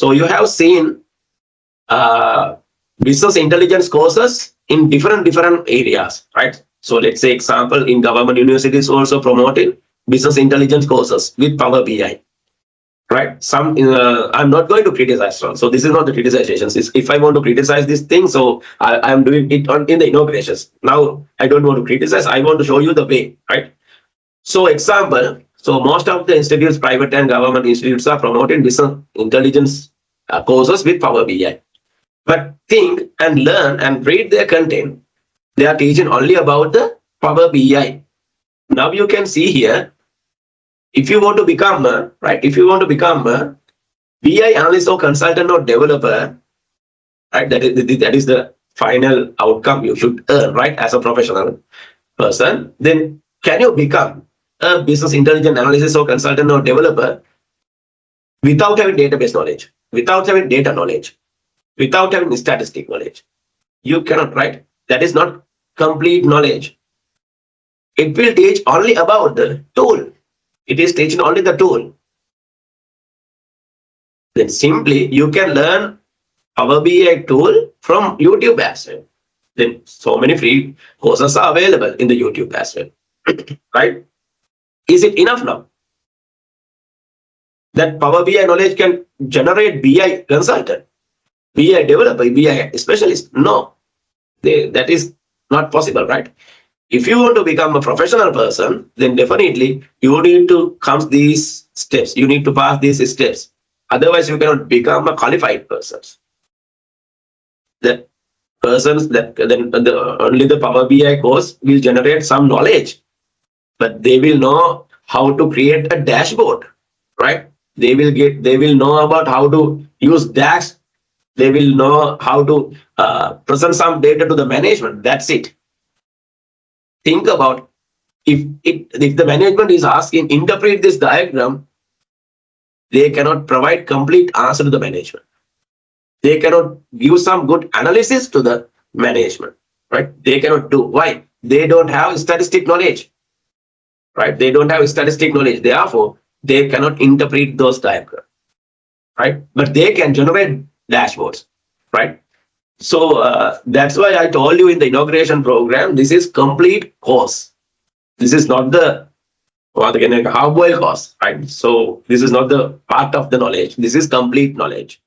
So you have seen uh, business intelligence courses in different areas, right? So let's say example in government universities also promoting business intelligence courses with Power BI, right? Some I'm not going to criticize one. So this is not the criticization. If I want to criticize this thing, so I am doing it in the inaugurations. Now I don't want to criticize. I want to show you the way, right? So example, so most of the institutes, private and government institutes are promoting business intelligence courses with Power BI. But think and learn and read their content. They are teaching only about the Power BI. Now you can see here, if you want to become right, if you want to become a BI analyst or consultant or developer, right, that is the final outcome you should earn, right, as a professional person. Then can you become a business intelligence analyst or consultant or developer without having database knowledge, without having data knowledge, without having statistic knowledge? You cannot, right? That is not complete knowledge. It will teach only about the tool. It is teaching only the tool. Then simply you can learn Power BI tool from YouTube as well. Then so many free courses are available in the YouTube as well. Right? Is it enough now? That Power BI knowledge can generate BI consultant, BI developer, BI specialist? No, that is not possible, right? If you want to become a professional person, then definitely you need to come these steps. You need to pass these steps. Otherwise, you cannot become a qualified person. The persons that then only the Power BI course will generate some knowledge, but they will know how to create a dashboard, right? They will know about how to use DAX. They will know how to present some data to the management. That's it. Think about if the management is asking interpret this diagram, they cannot provide complete answer to the management. They cannot give some good analysis to the management, right? They cannot do. Why? They don't have statistic knowledge, right? They don't have statistic knowledge. Therefore, they cannot interpret those diagrams, right? But they can generate dashboards, right? So that's why I told you in the inauguration program, this is complete course. This is not the half-boiled course, right? So this is not the part of the knowledge. This is complete knowledge.